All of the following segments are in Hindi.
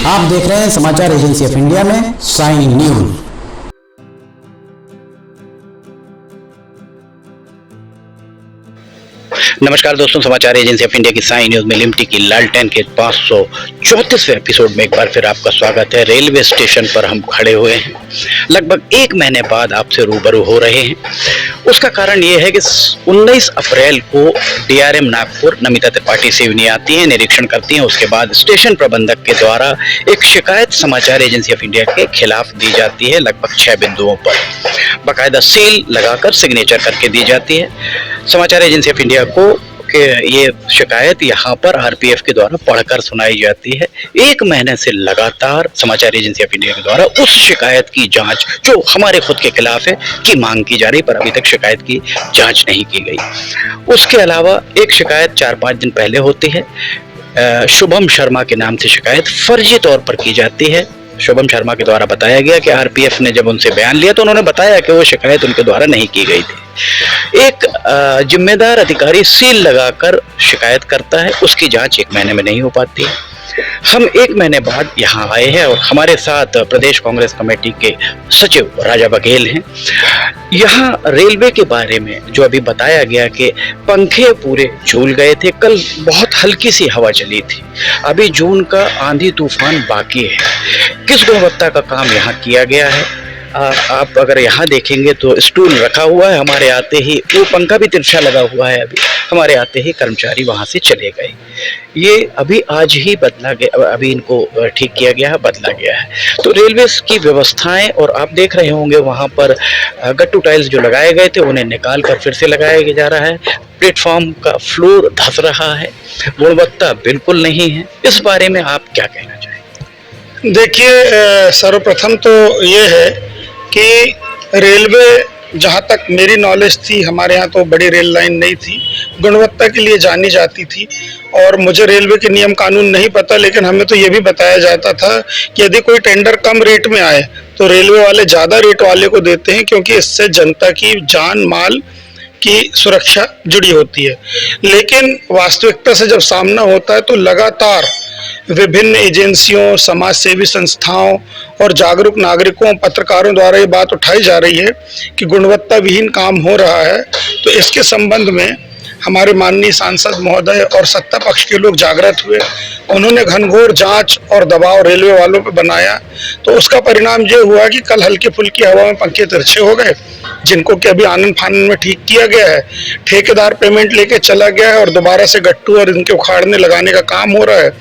आप देख रहे हैं समाचार एजेंसी ऑफ इंडिया में साइन न्यूज। नमस्कार दोस्तों, समाचार एजेंसी ऑफ इंडिया की साइन न्यूज में लिमटी की लालटेन के 534वें एपिसोड में एक बार फिर आपका स्वागत है। रेलवे स्टेशन पर हम खड़े हुए हैं, लगभग 1 महीने बाद आपसे रूबरू हो रहे हैं। उसका कारण ये है कि 19 अप्रैल को डीआरएम नागपुर नमिता त्रिपाठी सिवनी आती हैं, निरीक्षण करती हैं। उसके बाद स्टेशन प्रबंधक के द्वारा एक शिकायत समाचार एजेंसी ऑफ इंडिया के खिलाफ दी जाती है। लगभग 6 बिंदुओं पर बाकायदा सील लगाकर सिग्नेचर करके दी जाती है। समाचार एजेंसी ऑफ इंडिया को कि ये शिकायत यहाँ पर आरपीएफ के द्वारा पढ़कर सुनाई जाती है। 1 महीने से लगातार समाचार एजेंसी ऑफ इंडिया के द्वारा उस शिकायत की जांच जो हमारे खुद के खिलाफ है की मांग की जा रही, पर अभी तक शिकायत की जांच नहीं की गई। उसके अलावा एक शिकायत 4-5 दिन पहले होती है। शुभम शर्मा के नाम से शिकायत फर्जी तौर पर की जाती है। शुभम शर्मा के द्वारा बताया गया कि आरपीएफ ने जब उनसे बयान लिया तो उन्होंने बताया कि वो शिकायत उनके द्वारा नहीं की गई थी। एक जिम्मेदार अधिकारी सील लगाकर शिकायत करता है, उसकी जांच 1 महीने में नहीं हो पाती है। हम 1 महीने बाद यहाँ आए हैं और हमारे साथ प्रदेश कांग्रेस कमेटी के सचिव राजा बघेल हैं। यहाँ रेलवे के बारे में जो अभी बताया गया कि पंखे पूरे झूल गए थे, कल बहुत हल्की सी हवा चली थी, अभी जून का आंधी तूफान बाकी है। किस गुणवत्ता का काम यहाँ किया गया है? आप अगर यहाँ देखेंगे तो स्टूल रखा हुआ है, हमारे आते ही वो पंखा भी तिरछा लगा हुआ है। अभी हमारे आते ही कर्मचारी वहाँ से चले गए। ये अभी आज ही बदला गया, अभी इनको ठीक किया गया है, बदला गया है। तो रेलवे की व्यवस्थाएं, और आप देख रहे होंगे वहाँ पर गट्टू टाइल्स जो लगाए गए थे उन्हें निकाल कर फिर से लगाया जा रहा है। प्लेटफॉर्म का फ्लोर धंस रहा है, गुणवत्ता बिल्कुल नहीं है। इस बारे में आप क्या कहना चाहेंगे? देखिए, सर्वप्रथम तो ये है कि रेलवे, जहाँ तक मेरी नॉलेज थी, हमारे यहाँ तो बड़ी रेल लाइन नहीं थी, गुणवत्ता के लिए जानी जाती थी। और मुझे रेलवे के नियम कानून नहीं पता, लेकिन हमें तो ये भी बताया जाता था कि यदि कोई टेंडर कम रेट में आए तो रेलवे वाले ज़्यादा रेट वाले को देते हैं, क्योंकि इससे जनता की जान माल की सुरक्षा जुड़ी होती है। लेकिन वास्तविकता से जब सामना होता है तो लगातार विभिन्न एजेंसियों, समाज सेवी संस्थाओं और जागरूक नागरिकों, पत्रकारों द्वारा ये बात उठाई जा रही है कि गुणवत्ता विहीन काम हो रहा है। तो इसके संबंध में हमारे माननीय सांसद महोदय और सत्ता पक्ष के लोग जागृत हुए। उन्होंने घनघोर जांच और दबाव रेलवे वालों पर बनाया। तो उसका परिणाम ये हुआ कि कल हल्की फुल्की हवा में पंखे तिरछे हो गए, जिनको कि अभी आनंद फानंद में ठीक किया गया है। ठेकेदार पेमेंट लेके चला गया है और दोबारा से गट्टू और इनके उखाड़ने लगाने का काम हो रहा है।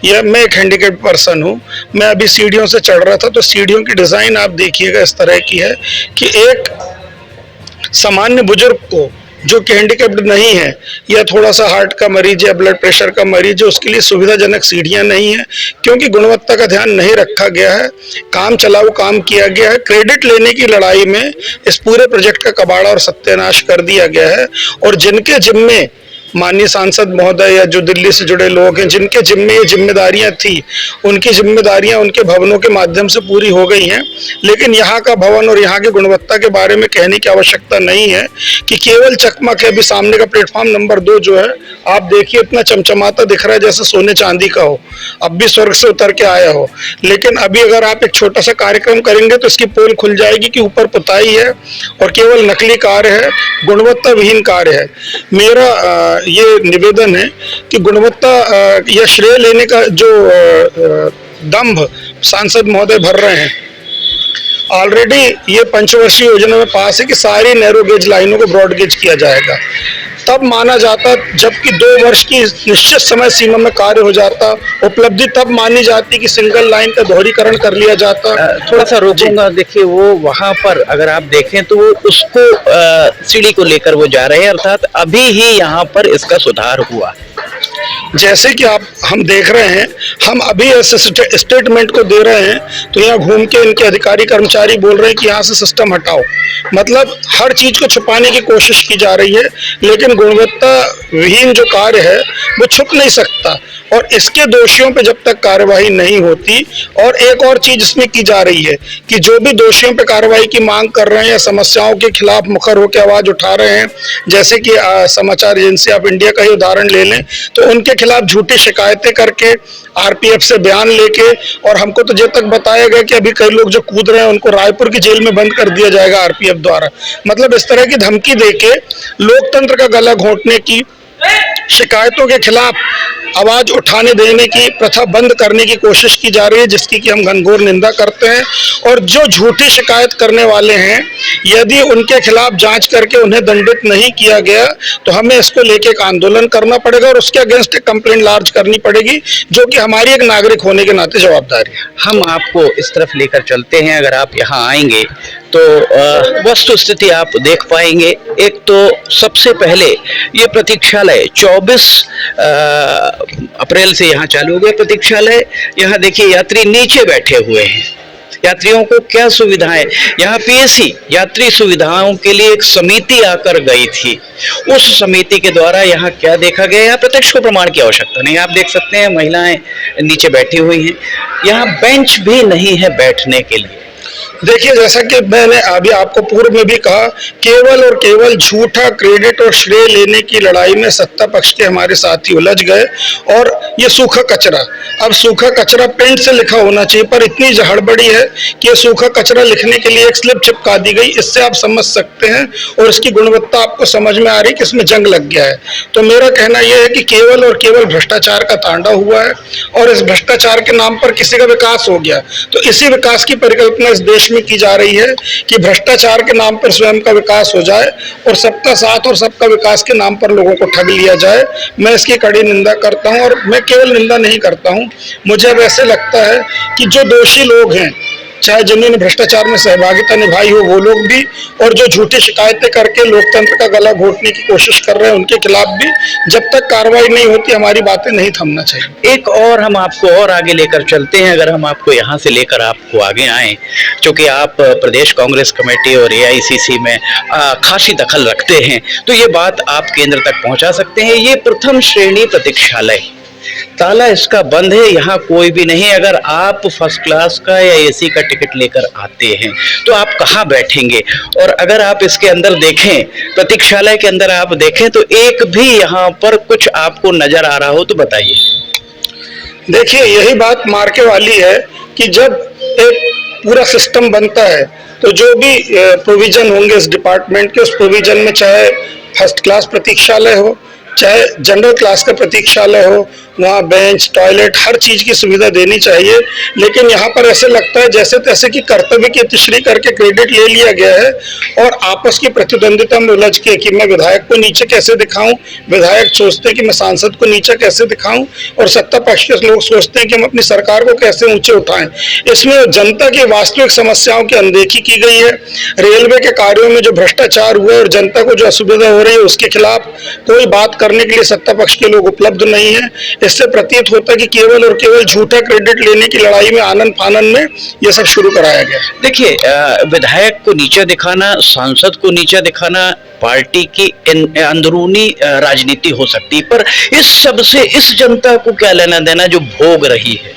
यह मैं एक हैंडीकैप्ड पर्सन हूँ, मैं अभी सीढ़ियों से चढ़ रहा था, तो सीढ़ियों की डिज़ाइन आप देखिएगा इस तरह की है कि एक सामान्य बुजुर्ग को जो कि हैंडीकैप्ड नहीं है, या थोड़ा सा हार्ट का मरीज या ब्लड प्रेशर का मरीज है, उसके लिए सुविधाजनक सीढ़ियां नहीं है, क्योंकि गुणवत्ता का ध्यान नहीं रखा गया है। काम चलाऊ काम किया गया है। क्रेडिट लेने की लड़ाई में इस पूरे प्रोजेक्ट का कबाड़ा और सत्यानाश कर दिया गया है। और जिनके जिम्मे माननीय सांसद महोदय या जो दिल्ली से जुड़े लोग हैं, जिनके जिम्मे ये जिम्मेदारियां थी, उनकी जिम्मेदारियां उनके भवनों के माध्यम से पूरी हो गई हैं। लेकिन यहाँ का भवन और यहाँ की गुणवत्ता के बारे में कहने की आवश्यकता नहीं है कि केवल चकमक है। अभी सामने का प्लेटफॉर्म नंबर 2 जो है, आप देखिए, इतना चमचमाता दिख रहा है जैसे सोने चांदी का हो, अब भी स्वर्ग से उतर के आया हो। लेकिन अभी अगर आप एक छोटा सा कार्यक्रम करेंगे तो इसकी पोल खुल जाएगी कि ऊपर पुताई है और केवल नकली कार्य है, गुणवत्ता विहीन कार्य है। मेरा ये निवेदन है कि गुणवत्ता या श्रेय लेने का जो दंभ सांसद महोदय भर रहे हैं, ऑलरेडी ये पंचवर्षीय योजना में पास है कि सारी नैरो गेज लाइनों को ब्रॉड गेज किया जाएगा। तब माना जाता जबकि 2 वर्ष की निश्चित समय सीमा में कार्य हो जाता। उपलब्धि तब मानी जाती कि सिंगल लाइन का दोहरीकरण कर लिया जाता। थोड़ा सा रोकूंगा, देखिए वो वहां पर अगर आप देखें तो वो उसको सीढ़ी को लेकर वो जा रहे हैं, अर्थात अभी ही यहाँ पर इसका सुधार हुआ। जैसे कि हम देख रहे हैं, हम अभी ऐसे स्टेटमेंट को दे रहे हैं तो यहाँ घूम के इनके अधिकारी कर्मचारी बोल रहे हैं कि यहाँ से सिस्टम हटाओ। मतलब हर चीज को छुपाने की कोशिश की जा रही है, लेकिन गुणवत्ता विहीन जो कार्य है वो छुप नहीं सकता। और इसके दोषियों पे जब तक कार्रवाई नहीं होती, और एक और चीज इसमें की जा रही है कि जो भी दोषियों पे कार्रवाई की मांग कर रहे हैं या समस्याओं के खिलाफ मुखर होकर आवाज उठा रहे हैं, जैसे कि समाचार एजेंसी ऑफ इंडिया का ही उदाहरण ले लें, तो उनके खिलाफ झूठी शिकायतें करके, आरपीएफ से बयान लेके, और हमको तो जब तक बताया गया कि अभी कई लोग जो कूद रहे हैं उनको रायपुर की जेल में बंद कर दिया जाएगा आरपीएफ द्वारा। मतलब इस तरह की धमकी देके लोकतंत्र का गला घोंटने की, शिकायतों के खिलाफ आवाज उठाने देने की प्रथा बंद करने की कोशिश की जा रही है, जिसकी कि हम घनघोर निंदा करते हैं। और जो झूठी शिकायत करने वाले हैं, यदि उनके खिलाफ जांच करके उन्हें दंडित नहीं किया गया तो हमें इसको लेके एक आंदोलन करना पड़ेगा और उसके अगेंस्ट एक कंप्लेंट लार्ज करनी पड़ेगी, जो कि हमारी एक नागरिक होने के नाते जवाबदारी है। हम आपको इस तरफ लेकर चलते हैं। अगर आप यहाँ आएंगे तो वस्तु स्थिति आप देख पाएंगे। एक तो सबसे पहले ये प्रतीक्षालय 24 अप्रैल से यहाँ चालू हो गया प्रतीक्षालय। यहाँ देखिए यात्री नीचे बैठे हुए हैं। यात्रियों को क्या सुविधाएं, यहाँ पीएससी यात्री सुविधाओं के लिए एक समिति आकर गई थी। उस समिति के द्वारा यहाँ क्या देखा गया, यहाँ प्रत्यक्ष को प्रमाण की आवश्यकता नहीं। आप देख सकते हैं महिलाएं नीचे बैठी हुई हैं। यहाँ बेंच भी नहीं है बैठने के लिए। देखिए, जैसा कि मैंने अभी आपको पूर्व में भी कहा, केवल और केवल झूठा क्रेडिट और श्रेय लेने की लड़ाई में सत्ता पक्ष के हमारे साथी उलझ गए। और ये सूखा कचरा, अब सूखा कचरा पेंट से लिखा होना चाहिए, पर इतनी हड़बड़ी है कि ये सूखा कचरा लिखने के लिए एक स्लिप चिपका दी गई। इससे आप समझ सकते हैं और इसकी गुणवत्ता आपको समझ में आ रही है कि इसमें जंग लग गया है। तो मेरा कहना यह है कि केवल और केवल भ्रष्टाचार का तांडव हुआ है और इस भ्रष्टाचार के नाम पर किसी का विकास हो गया। तो इसी विकास की परिकल्पना इस देश में की जा रही है कि भ्रष्टाचार के नाम पर स्वयं का विकास हो जाए और सबका साथ और सबका विकास के नाम पर लोगों को ठग लिया जाए। मैं इसकी कड़ी निंदा करता हूं, और मैं केवल निंदा नहीं करता हूं, मुझे अब ऐसे लगता है कि जो दोषी लोग हैं, चाहे जिन्होंने भ्रष्टाचार में सहभागिता निभाई हो वो लोग भी, और जो झूठी शिकायतें करके लोकतंत्र का गला घोंटने की कोशिश कर रहे हैं उनके खिलाफ भी, जब तक कार्रवाई नहीं होती हमारी बातें नहीं थमना चाहिए। एक और हम आपको और आगे लेकर चलते हैं। अगर हम आपको यहाँ से लेकर आपको आगे आए, क्योंकि आप प्रदेश कांग्रेस कमेटी और एआईसीसी में खासी दखल रखते हैं, तो ये बात आप केंद्र तक पहुंचा सकते हैं। ये प्रथम श्रेणी प्रतीक्षालय, ताला इसका बंद है, यहाँ कोई भी नहीं। अगर आप फर्स्ट क्लास का या एसी का टिकट लेकर आते हैं तो आप कहाँ बैठेंगे? और अगर आप इसके अंदर देखें, प्रतीक्षालय के अंदर आप देखें, तो एक भी यहाँ पर कुछ आपको नजर आ रहा हो तो बताइए। देखिए, यही बात मार्के वाली है कि जब एक पूरा सिस्टम बनता है तो जो भी प्रोविजन होंगे इस डिपार्टमेंट के, उस प्रोविजन में चाहे फर्स्ट क्लास प्रतीक्षालय हो, चाहे जनरल क्लास का प्रतीक्षालय हो, वहाँ बेंच, टॉयलेट, हर चीज की सुविधा देनी चाहिए। लेकिन यहाँ पर ऐसे लगता है जैसे तैसे कि कर्तव्य की तिश्री करके क्रेडिट ले लिया गया है और आपस की प्रतिद्वंदिता में उलझ के कि मैं विधायक को नीचे कैसे दिखाऊं, विधायक सोचते हैं कि मैं सांसद को नीचे कैसे दिखाऊं, और सत्ता पक्ष के लोग सोचते हैं कि हम अपनी सरकार को कैसे ऊंचे उठाएं। इसमें जनता की वास्तविक समस्याओं की अनदेखी की गई है। रेलवे के कार्यों में जो भ्रष्टाचार हुआ है और जनता को जो असुविधा हो रही है उसके खिलाफ कोई बात करने के लिए सत्ता पक्ष के लोग उपलब्ध नहीं है। इससे प्रतीत होता है कि केवल और केवल झूठा क्रेडिट लेने की लड़ाई में, आनंद फानन में ये सब शुरू कराया गया। देखिए, विधायक को नीचे दिखाना, सांसद को नीचे दिखाना पार्टी की अंदरूनी राजनीति हो सकती है, पर इस सब से इस जनता को क्या लेना देना जो भोग रही है?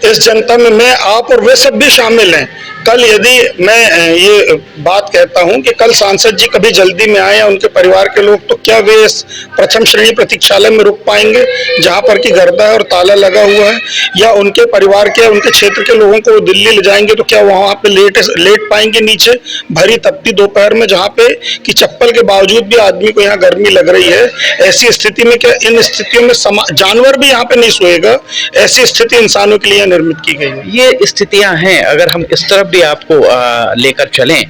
इस जनता में मैं, आप और वे सब भी शामिल हैं। कल यदि मैं ये बात कहता हूं कि कल सांसद जी कभी जल्दी में आए या उनके परिवार के लोग, तो क्या वे इस प्रथम श्रेणी प्रतीक्षालय में रुक पाएंगे जहां पर कि गर्दा है और ताला लगा हुआ है? या उनके परिवार के, उनके क्षेत्र के लोगों को दिल्ली ले जाएंगे तो क्या वहां पे लेट पाएंगे नीचे भरी तपती दोपहर में, जहां पे कि चप्पल के बावजूद भी आदमी को यहाँ गर्मी लग रही है? ऐसी स्थिति में क्या, इन स्थितियों में जानवर भी यहाँ पे नहीं सोएगा? ऐसी स्थिति इंसानों के लिए निर्मित की गई है। ये स्थितियां हैं। अगर हम इस तरफ भी आपको लेकर चलें,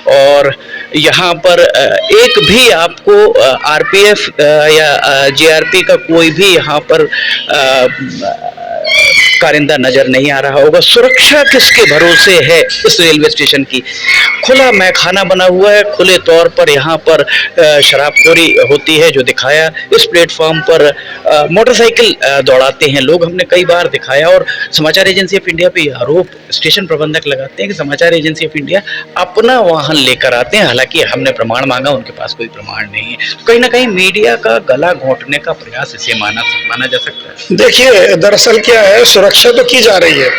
और यहाँ पर एक भी आपको आरपीएफ या जीआरपी का कोई भी यहाँ पर कारिंदा नजर नहीं आ रहा होगा। सुरक्षा किसके भरोसे है इस रेलवे स्टेशन की? खुला मैखाना बना हुआ है, खुले तौर पर यहाँ पर शराबखोरी होती है, जो दिखाया। इस प्लेटफॉर्म पर मोटरसाइकिल दौड़ाते हैं लोग, हमने कई बार दिखाया। और समाचार एजेंसी ऑफ इंडिया पे आरोप स्टेशन प्रबंधक लगाते हैं कि समाचार एजेंसी ऑफ इंडिया अपना वाहन लेकर आते हैं, हालांकि हमने प्रमाण मांगा, उनके पास कोई प्रमाण नहीं है। कहीं ना कहीं मीडिया का गला घोंटने का प्रयास इसे माना जा सकता है। देखिए, दरअसल क्या है, सुरक्षा सुरक्षा तो की जा रही है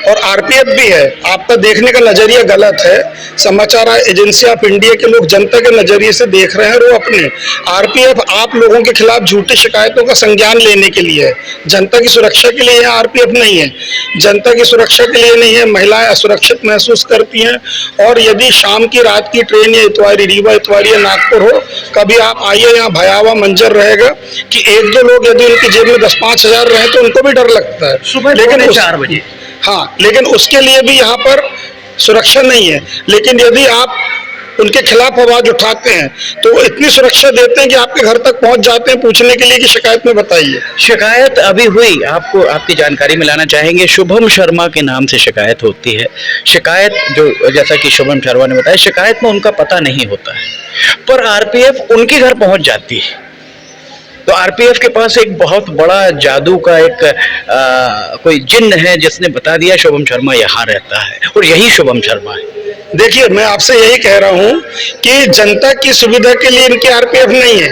और आरपीएफ भी है। आपका देखने का नजरिया गलत है। समाचार एजेंसी ऑफ इंडिया के लोग जनता के नजरिए से देख रहे हैं और वो अपने आरपीएफ आप लोगों के खिलाफ झूठी शिकायतों का संज्ञान लेने के लिए है। जनता की सुरक्षा के लिए यहाँ आरपीएफ नहीं है, जनता की सुरक्षा के लिए नहीं है। महिलाएं असुरक्षित महसूस करती हैं और यदि शाम की रात की ट्रेन या इतवारी रीवा इतवारी या नागपुर हो, कभी आप आइए, यहाँ भयावह मंजर रहेगा कि एक दो लोग यदि उनकी जेब में 10-5 हजार रहे तो उनको भी डर लगता है सुबह लेकिन 4 बजे। हाँ, लेकिन उसके लिए भी यहाँ पर सुरक्षा नहीं है। लेकिन यदि आप उनके खिलाफ आवाज उठाते हैं तो वो इतनी सुरक्षा देते हैं कि आपके घर तक पहुंच जाते हैं पूछने के लिए कि शिकायत में बताइए। शिकायत अभी हुई, आपको आपकी जानकारी मिलाना चाहेंगे। शुभम शर्मा के नाम से शिकायत होती है। शिकायत जो जैसा कि शुभम शर्मा ने बताया, शिकायत में उनका पता नहीं होता है, पर आरपीएफ उनके घर पहुंच जाती है। तो आरपीएफ के पास एक बहुत बड़ा जादू का एक कोई जिन्न है जिसने बता दिया शुभम शर्मा यहाँ रहता है और यही शुभम शर्मा है। देखिए, मैं आपसे यही कह रहा हूं कि जनता की सुविधा के लिए इनकी आरपीएफ नहीं है।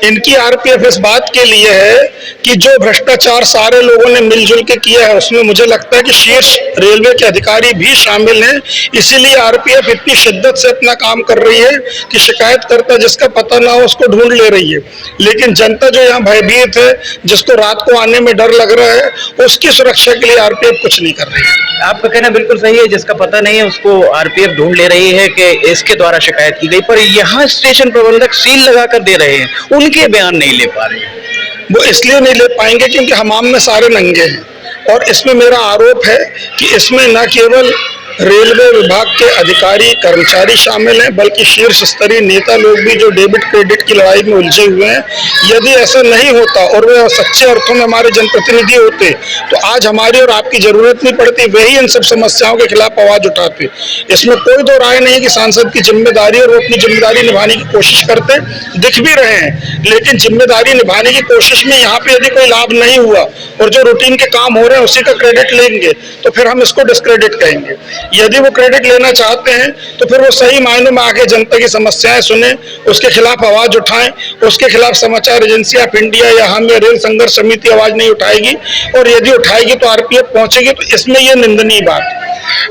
इनकी आरपीएफ इस बात के लिए है कि जो भ्रष्टाचार सारे लोगों ने मिलजुल के किया है उसमें मुझे लगता है कि शीर्ष रेलवे के अधिकारी भी शामिल हैं। इसीलिए आरपीएफ इतनी शिद्दत से अपना काम कर रही है कि शिकायतकर्ता जिसका पता ना हो उसको ढूंढ ले रही है। लेकिन जनता जो यहाँ भयभीत है, जिसको रात को आने में डर लग रहा है, उसकी सुरक्षा के लिए आरपीएफ कुछ नहीं कर रही है। आपका कहना बिल्कुल सही है, जिसका पता नहीं है उसको आरपीएफ ढूंढ ले रही है कि इसके द्वारा शिकायत की गई, पर यहाँ स्टेशन प्रबंधक सील लगाकर दे रहे हैं, उनके बयान नहीं ले पा रहे हैं। वो इसलिए नहीं ले पाएंगे क्योंकि हमाम में सारे नंगे हैं और इसमें मेरा आरोप है कि इसमें न केवल रेलवे विभाग के अधिकारी कर्मचारी शामिल हैं बल्कि शीर्ष स्तरीय नेता लोग भी जो डेबिट क्रेडिट की लड़ाई में उलझे हुए हैं। यदि ऐसा नहीं होता और वे सच्चे अर्थों में हमारे जनप्रतिनिधि होते तो आज हमारी और आपकी जरूरत नहीं पड़ती, वही इन सब समस्याओं के खिलाफ आवाज उठाते। इसमें कोई दो राय नहीं कि सांसद की जिम्मेदारी और वो अपनी जिम्मेदारी निभाने की कोशिश करते दिख भी रहे हैं, लेकिन जिम्मेदारी निभाने की कोशिश में यहाँ पे यदि कोई लाभ नहीं हुआ और जो रूटीन के काम हो रहे हैं उसी का क्रेडिट लेंगे तो फिर हम इसको डिस्क्रेडिट कहेंगे। यदि वो क्रेडिट लेना चाहते हैं तो फिर वो सही मायनों में आके जनता की समस्याएं सुने, उसके खिलाफ आवाज उठाएं। उसके खिलाफ समाचार एजेंसी ऑफ इंडिया या हम या रेल संघर्ष समिति आवाज नहीं उठाएगी और यदि उठाएगी तो आरपीएफ पहुंचेगी, तो इसमें यह निंदनीय बात है।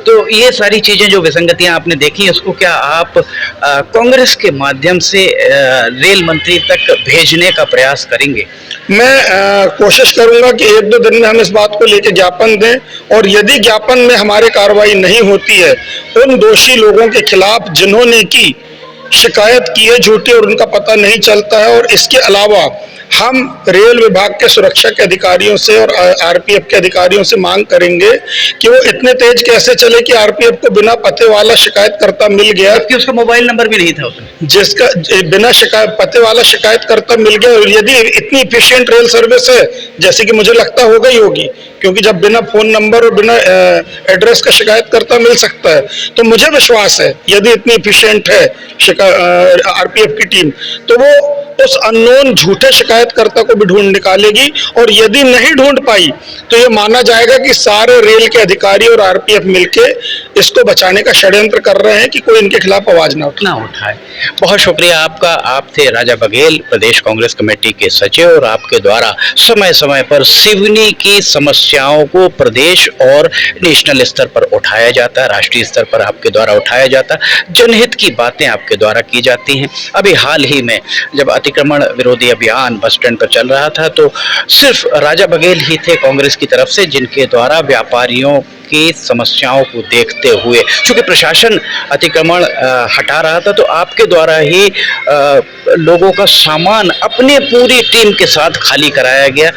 तो ये सारी चीजें जो विसंगतियां आपने देखी, उसको क्या आप कांग्रेस के माध्यम से रेल मंत्री तक भेजने का प्रयास करेंगे? मैं कोशिश करूंगा कि 1-2 दिन में हम इस बात को लेकर ज्ञापन दें और यदि ज्ञापन में हमारे कार्रवाई नहीं होती है उन दोषी लोगों के खिलाफ जिन्होंने की शिकायत की है झूठी और उनका पता नहीं चलता है, और इसके अलावा हम रेल विभाग के सुरक्षा के अधिकारियों से और आरपीएफ के अधिकारियों से मांग करेंगे कि वो इतने तेज कैसे चले कि आरपीएफ को बिना पते वाला शिकायतकर्ता मिल गया, जबकि उसका मोबाइल नंबर भी नहीं था उसमें, जिसका बिना पते वाला शिकायतकर्ता मिल गया। और यदि इतनी इफिशिएंट रेल सर्विस है, जैसे कि मुझे लगता होगा ही होगी, क्योंकि जब बिना फोन नंबर और बिना एड्रेस का शिकायतकर्ता मिल सकता है तो मुझे विश्वास है यदि इतनी इफिशिएंट है आरपीएफ की टीम तो वो उस अननोन झूठे शिकायतकर्ता को भी ढूंढ निकालेगी। और यदि नहीं ढूंढ पाई तो ये माना जाएगा कि सारे रेल के अधिकारी और आरपीएफ मिलके इसको बचाने का षड्यंत्र कर रहे हैं कि कोई इनके खिलाफ आवाज ना उठाए। बहुत शुक्रिया आपका। आप थे राजा बघेल, प्रदेश कांग्रेस कमेटी के सचिव, और आपके द्वारा समय समय पर सिवनी की समस्याओं को प्रदेश और नेशनल स्तर पर उठाया जाता है, राष्ट्रीय स्तर पर आपके द्वारा उठाया जाता है, जनहित की बातें आपके द्वारा की जाती हैं। अभी हाल ही में जब अतिक्रमण विरोधी अभियान बस स्टैंड पर चल रहा था तो सिर्फ राजा बघेल ही थे कांग्रेस की तरफ से जिनके द्वारा व्यापारियों की समस्याओं को देखते हुए, चूंकि प्रशासन अतिक्रमण हटा रहा था, तो आपके द्वारा ही लोगों का सामान अपने पूरी टीम के साथ खाली कराया गया।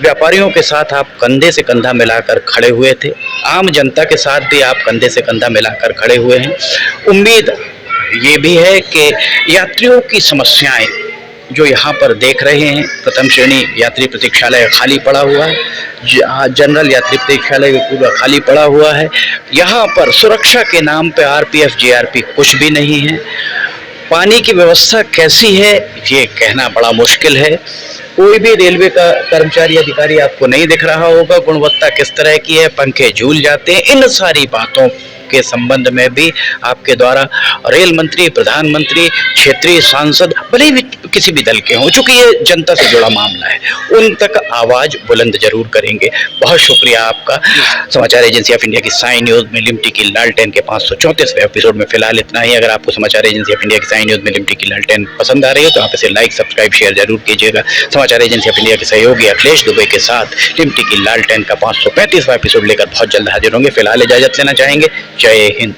व्यापारियों के साथ आप कंधे से कंधा मिलाकर खड़े हुए थे, आम जनता के साथ भी आप कंधे से कंधा मिलाकर खड़े हुए हैं। उम्मीद ये भी है कि यात्रियों की समस्याएं जो यहाँ पर देख रहे हैं, प्रथम श्रेणी यात्री प्रतीक्षालय खाली पड़ा हुआ है, जनरल यात्री प्रतीक्षालय पूरा खाली पड़ा हुआ है, यहाँ पर सुरक्षा के नाम पे आरपीएफ जीआरपी कुछ भी नहीं है। पानी की व्यवस्था कैसी है ये कहना बड़ा मुश्किल है। कोई भी रेलवे का कर्मचारी अधिकारी आपको नहीं दिख रहा होगा। गुणवत्ता किस तरह की है, पंखे झूल जाते हैं। इन सारी बातों के संबंध में भी आपके द्वारा रेल मंत्री, प्रधानमंत्री, क्षेत्रीय सांसद, भले ही किसी भी दल के हों, चूंकि ये जनता से जुड़ा मामला है, उन तक आवाज बुलंद जरूर करेंगे। बहुत शुक्रिया आपका। समाचार एजेंसी ऑफ इंडिया की साई न्यूज में लिमटी की लालटेन के 534वें एपिसोड में फिलहाल इतना ही। अगर आपको समाचार एजेंसी ऑफ इंडिया की साई न्यूज में लिमटी की लालटेन पसंद आ रही है तो आप इसे लाइक, सब्सक्राइब, शेयर जरूर कीजिएगा। समाचार एजेंसी ऑफ इंडिया के सहयोगी अखिलेश दुबे के साथ लिमटी की लालटेन का 535वां एपिसोड लेकर बहुत जल्द हाजिर होंगे। फिलहाल इजाजत लेना चाहेंगे। जय हिंद।